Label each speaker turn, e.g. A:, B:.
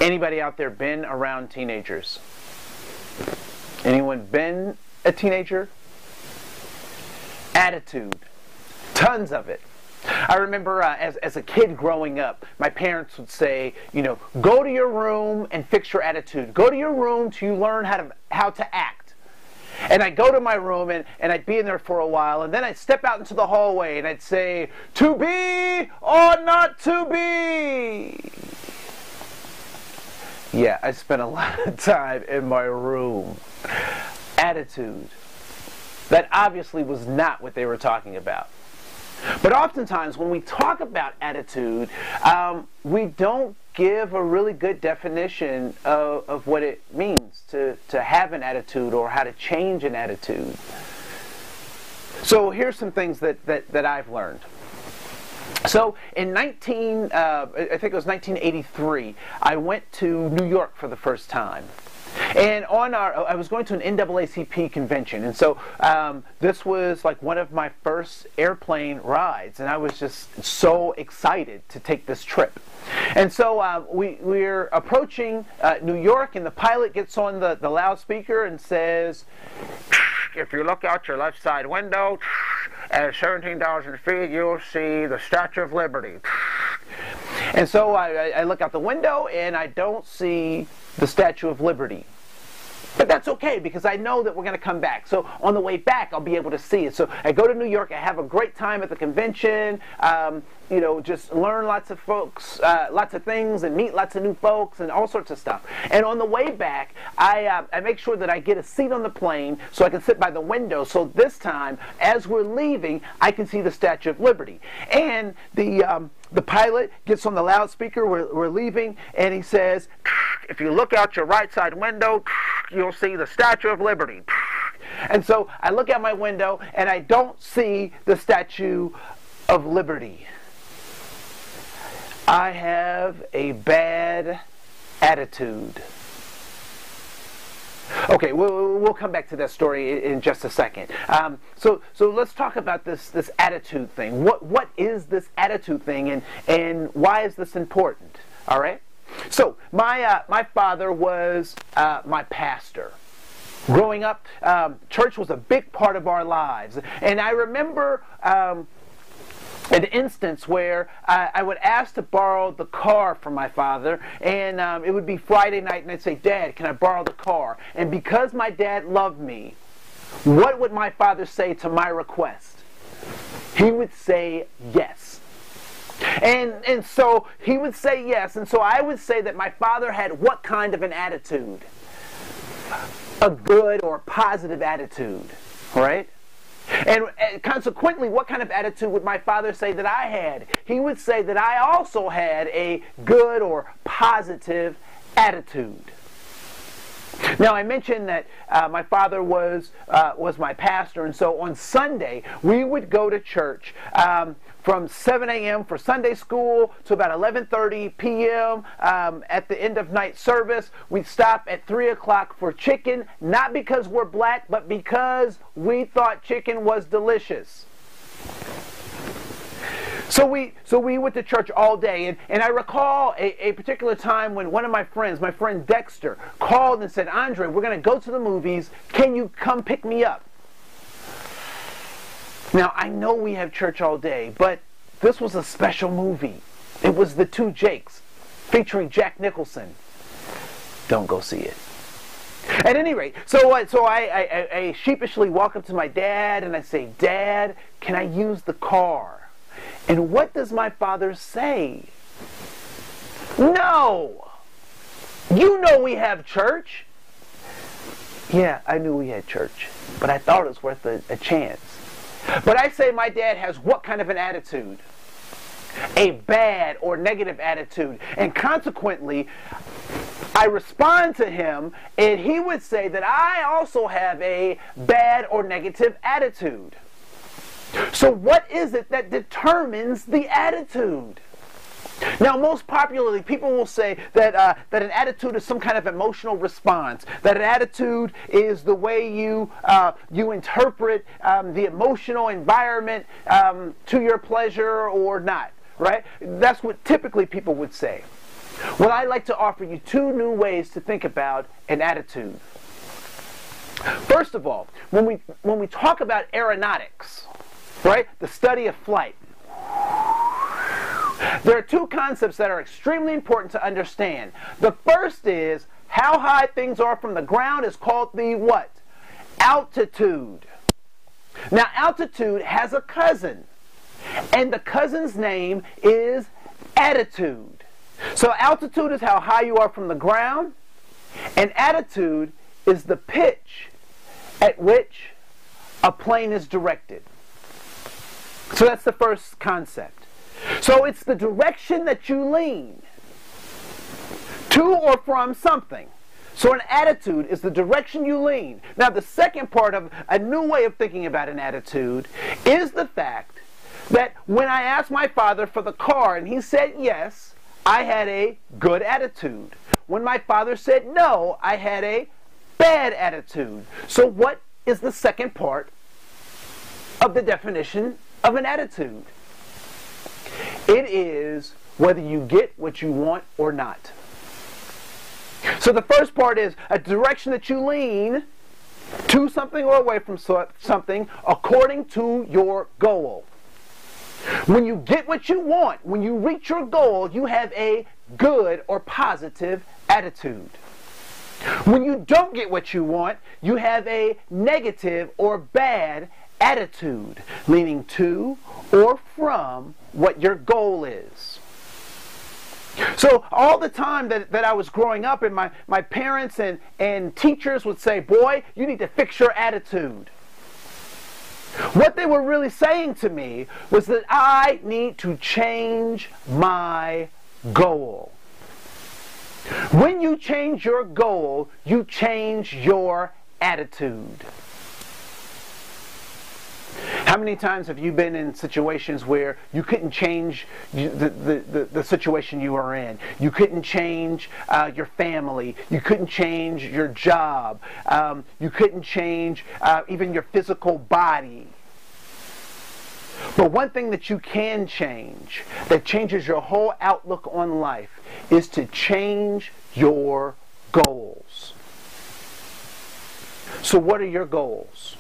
A: Anybody out there been around teenagers? Anyone been a teenager? Attitude. Tons of it. I remember as a kid growing up, my parents would say, go to your room and fix your attitude. Go to your room till you learn how to act. And I'd go to my room and I'd be in there for a while, and then I'd step out into the hallway and I'd say, to be or not to be. Yeah, I spent a lot of time in my room. Attitude. That obviously was not what they were talking about. But oftentimes when we talk about attitude, we don't give a really good definition of what it means to have an attitude or how to change an attitude. So here's some things that I've learned. So in I think it was 1983, I went to New York for the first time. And I was going to an NAACP convention, and so this was like one of my first airplane rides, and I was just so excited to take this trip. And so we're approaching New York, and the pilot gets on the loudspeaker and says, if you look out your left side window, at 17,000 feet, you'll see the Statue of Liberty. And so I look out the window, and I don't see the Statue of Liberty. But that's okay, because I know that we're going to come back. So on the way back, I'll be able to see it. So I go to New York, I have a great time at the convention, just learn lots of folks, lots of things, and meet lots of new folks, and all sorts of stuff. And on the way back, I make sure that I get a seat on the plane so I can sit by the window. So this time, as we're leaving, I can see the Statue of Liberty. And the pilot gets on the loudspeaker, we're leaving, and he says, if you look out your right side window, you'll see the Statue of Liberty. And so I look out my window, and I don't see the Statue of Liberty. I have a bad attitude. Okay, we'll come back to that story in just a second. So let's talk about this attitude thing. What is this attitude thing, and why is this important? All right. So my father was my pastor. Growing up, church was a big part of our lives, and I remember an instance where I would ask to borrow the car from my father, and it would be Friday night, and I'd say, Dad, can I borrow the car? And because my dad loved me, what would my father say to my request? He would say yes. And so he would say yes, and so I would say that my father had what kind of an attitude? A good or positive attitude, right? And consequently, what kind of attitude would my father say that I had? He would say that I also had a good or positive attitude. Now, I mentioned that my father was my pastor, and so on Sunday, we would go to church from 7 a.m. for Sunday school to about 11:30 p.m. At the end of night service. We'd stop at 3 o'clock for chicken, not because we're black, but because we thought chicken was delicious. So we went to church all day, and I recall a particular time when one of my friends, my friend Dexter, called and said, Andre, we're going to go to the movies. Can you come pick me up? Now, I know we have church all day, but this was a special movie. It was The Two Jakes, featuring Jack Nicholson. Don't go see it. At any rate, so I sheepishly walk up to my dad, and I say, Dad, can I use the car? And what does my father say? No! You know we have church. Yeah, I knew we had church, but I thought it was worth a chance. But I say my dad has what kind of an attitude? A bad or negative attitude. And consequently, I respond to him, and he would say that I also have a bad or negative attitude. So what is it that determines the attitude? Now, most popularly, people will say that an attitude is some kind of emotional response. That an attitude is the way you interpret the emotional environment to your pleasure or not. Right? That's what typically people would say. Well, I'd like to offer you two new ways to think about an attitude. First of all, when we talk about aeronautics, right, the study of flight, there are two concepts that are extremely important to understand. The first is how high things are from the ground is called the what? Altitude. Now, altitude has a cousin, and the cousin's name is attitude. So altitude is how high you are from the ground, and attitude is the pitch at which a plane is directed. So that's the first concept. So it's the direction that you lean to or from something. So an attitude is the direction you lean. Now, the second part of a new way of thinking about an attitude is the fact that when I asked my father for the car and he said yes, I had a good attitude. When my father said no, I had a bad attitude. So what is the second part of the definition of an attitude? It is whether you get what you want or not. So the first part is a direction that you lean to something or away from something according to your goal. When you get what you want, when you reach your goal, you have a good or positive attitude. When you don't get what you want, you have a negative or bad attitude, leaning to or from what your goal is. So all the time that I was growing up, and my parents and teachers would say, boy, you need to fix your attitude. What they were really saying to me was that I need to change my goal. When you change your goal, you change your attitude. How many times have you been in situations where you couldn't change the situation you were in? You couldn't change your family. You couldn't change your job. You couldn't change even your physical body. But one thing that you can change, that changes your whole outlook on life, is to change your goals. So what are your goals?